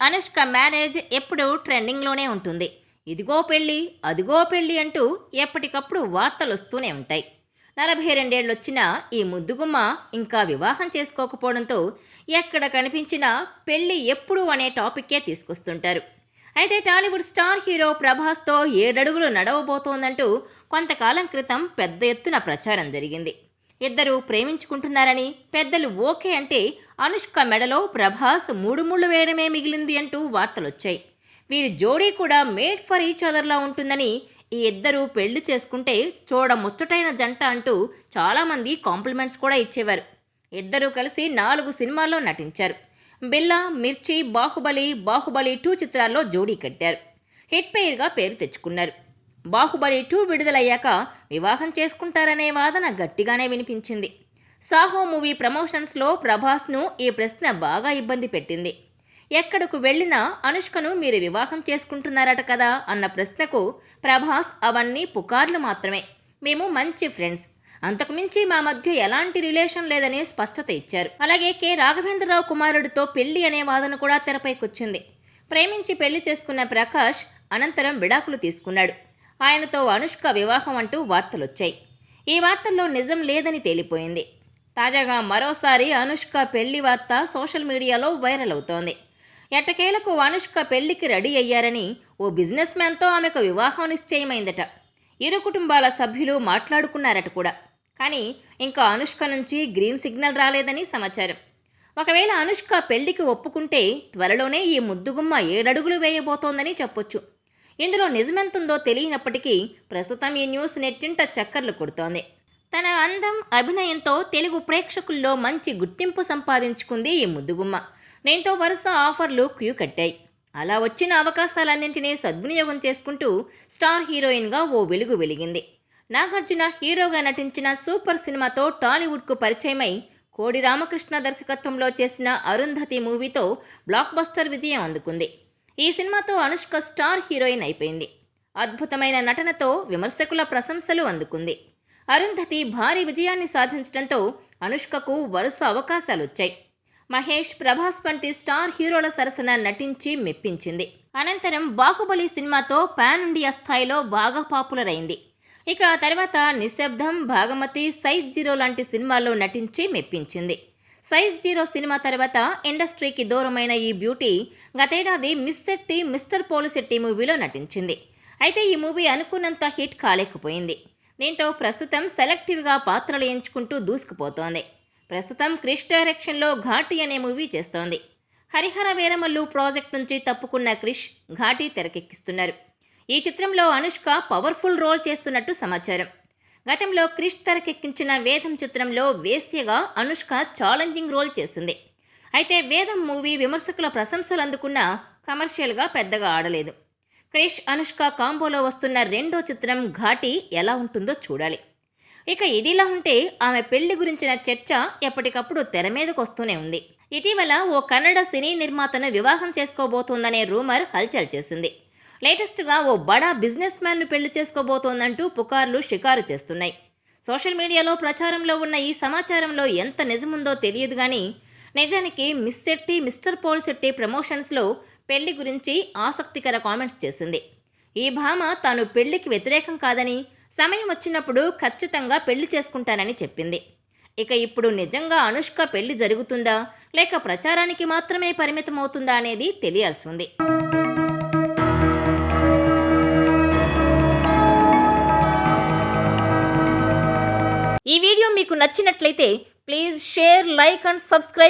Anushka marriage ఎప్పుడూ ట్రెండింగ్లోనే ఉంటుంది. ఇదిగో పెళ్ళి, అదిగో పెళ్ళి అంటూ ఎప్పటికప్పుడు వార్తలు వస్తూనే ఉంటాయి. 42 ఏళ్ళొచ్చినా ఈ ముద్దుగుమ్మ ఇంకా వివాహం చేసుకోకపోవడంతో ఎక్కడ కనిపించినా పెళ్ళి ఎప్పుడు అనే టాపిక్కే తీసుకొస్తుంటారు. అయితే టాలీవుడ్ స్టార్ హీరో ప్రభాస్తో 7 అడుగులు నడవబోతోందంటూ కొంతకాలం క్రితం పెద్ద ఎత్తున ప్రచారం జరిగింది. ఇద్దరు ప్రేమించుకుంటున్నారని పెద్దలు ఓకే అంటే అనుష్క మెడలో ప్రభాస్ 3 ముళ్ళు వేయడమే మిగిలింది అంటూ వార్తలొచ్చాయి. వీరి జోడీ కూడా మేడ్ ఫర్ ఈచ్ అదర్లా ఉంటుందని, ఈ ఇద్దరు పెళ్లి చేసుకుంటే చూడముచ్చటైన జంట అంటూ చాలామంది కాంప్లిమెంట్స్ కూడా ఇచ్చేవారు. ఇద్దరూ కలిసి 4 సినిమాల్లో నటించారు. బిల్లా, మిర్చి, బాహుబలి 2 చిత్రాల్లో జోడీ కట్టారు. హిట్ పెయిర్గా పేరు తెచ్చుకున్నారు. బాహుబలి 2 విడుదలయ్యాక వివాహం చేసుకుంటారనే వాదన గట్టిగానే వినిపించింది. సాహో మూవీ ప్రమోషన్స్లో ప్రభాస్ను ఈ ప్రశ్న బాగా ఇబ్బంది పెట్టింది. ఎక్కడకు వెళ్ళినా అనుష్కను మీరు వివాహం చేసుకుంటున్నారట కదా అన్న ప్రశ్నకు ప్రభాస్ అవన్నీ పుకార్లు మాత్రమే, మేము మంచి ఫ్రెండ్స్, అంతకుమించి మా మధ్య ఎలాంటి రిలేషన్ లేదని స్పష్టత ఇచ్చారు. అలాగే కె రాఘవేంద్రరావు కుమారుడితో పెళ్లి అనే వాదన కూడా తెరపైకొచ్చింది. ప్రేమించి పెళ్లి చేసుకున్న ప్రకాష్ అనంతరం విడాకులు తీసుకున్నాడు. ఆయనతో అనుష్క వివాహం అంటూ వార్తలొచ్చాయి. ఈ వార్తల్లో నిజం లేదని తేలిపోయింది. తాజాగా మరోసారి అనుష్క పెళ్లి వార్త సోషల్ మీడియాలో వైరల్ అవుతోంది. ఎట్టకేలకు అనుష్క పెళ్లికి రెడీ అయ్యారని ఓ బిజినెస్ మ్యాన్తో ఆమెకు వివాహం నిశ్చయమైందట. ఇరు కుటుంబాల సభ్యులు మాట్లాడుకున్నారట కూడా. కానీ ఇంకా అనుష్క నుంచి గ్రీన్ సిగ్నల్ రాలేదని సమాచారం. ఒకవేళ అనుష్క పెళ్లికి ఒప్పుకుంటే త్వరలోనే ఈ ముద్దుగుమ్మ 7 అడుగులు వేయబోతోందని చెప్పొచ్చు. ఇందులో నిజమెంతుందో తెలియనప్పటికీ ప్రస్తుతం ఈ న్యూస్ నెట్టింట చక్కర్లు కొడుతోంది. తన అందం, అభినయంతో తెలుగు ప్రేక్షకుల్లో మంచి గుర్తింపు సంపాదించుకుంది ఈ ముద్దుగుమ్మ. దీంతో వరుస ఆఫర్లు క్యూ కట్టాయి. అలా వచ్చిన అవకాశాలన్నింటినీ సద్వినియోగం చేసుకుంటూ స్టార్ హీరోయిన్గా ఓ వెలుగు వెలిగింది. నాగార్జున హీరోగా నటించిన సూపర్ సినిమాతో టాలీవుడ్కు పరిచయమై కోడి రామకృష్ణ దర్శకత్వంలో చేసిన అరుంధతి మూవీతో బ్లాక్ బస్టర్ విజయం అందుకుంది. ఈ సినిమాతో అనుష్క స్టార్ హీరోయిన్ అయిపోయింది. అద్భుతమైన నటనతో విమర్శకుల ప్రశంసలు అందుకుంది. అరుంధతి భారీ విజయాన్ని సాధించడంతో అనుష్కకు వరుస అవకాశాలొచ్చాయి. మహేష్, ప్రభాస్ వంటి స్టార్ హీరోల సరసన నటించి మెప్పించింది. అనంతరం బాహుబలి సినిమాతో పాన్ ఇండియా స్థాయిలో బాగా పాపులర్ అయింది. ఇక తర్వాత నిశ్శబ్దం, భాగమతి, సైజ్ 0 లాంటి సినిమాల్లో నటించి మెప్పించింది. సైజ్ 0 సినిమా తర్వాత ఇండస్ట్రీకి దూరమైన ఈ బ్యూటీ గతేడాది మిస్ శెట్టి, మిస్టర్ పోలిశెట్టి మూవీలో నటించింది. అయితే ఈ మూవీ అనుకున్నంత హిట్ కాలేకపోయింది. దీంతో ప్రస్తుతం సెలెక్టివ్గా పాత్రలు ఎంచుకుంటూ దూసుకుపోతోంది. ప్రస్తుతం క్రిష్ డైరెక్షన్లో ఘాటి అనే మూవీ చేస్తోంది. హరిహర వీరమల్లు ప్రాజెక్ట్ నుంచి తప్పుకున్న క్రిష్ ఘాటి తెరకెక్కిస్తున్నారు. ఈ చిత్రంలో అనుష్క పవర్ఫుల్ రోల్ చేస్తున్నట్టు సమాచారం. గతంలో క్రిష్ తెరకెక్కించిన వేదం చిత్రంలో వేశ్యగా అనుష్క ఛాలెంజింగ్ రోల్ చేసింది. అయితే వేదం మూవీ విమర్శకుల ప్రశంసలు అందుకున్నా కమర్షియల్గా పెద్దగా ఆడలేదు. క్రిష్, అనుష్క కాంబోలో వస్తున్న రెండో చిత్రం ఘాటి ఎలా ఉంటుందో చూడాలి. ఇక ఇదిలా ఉంటే ఆమె పెళ్లి గురించిన చర్చ ఎప్పటికప్పుడు తెర మీదకు వస్తూనే ఉంది. ఇటీవల ఓ కన్నడ సినీ నిర్మాతను వివాహం చేసుకోబోతోందనే రూమర్ హల్చల్ చేసింది. లేటెస్ట్గా ఓ బడా బిజినెస్ మ్యాన్ను పెళ్లి చేసుకోబోతోందంటూ పుకార్లు షికారు చేస్తున్నాయి. సోషల్ మీడియాలో ప్రచారంలో ఉన్న ఈ సమాచారంలో ఎంత నిజముందో తెలియదు కానీ నిజానికి మిస్ శెట్టి, మిస్టర్ పోలిశెట్టి ప్రమోషన్స్లో పెళ్లి గురించి ఆసక్తికర కామెంట్స్ చేసింది. ఈ భామ తాను పెళ్లికి వ్యతిరేకం కాదని, సమయం వచ్చినప్పుడు ఖచ్చితంగా పెళ్లి చేసుకుంటానని చెప్పింది. ఇక ఇప్పుడు నిజంగా అనుష్క పెళ్లి జరుగుతుందా లేక ప్రచారానికి మాత్రమే పరిమితమవుతుందా అనేది తెలియాల్సి ఉంది. ఈ వీడియో మీకు నచ్చినట్లయితే please share, like and subscribe.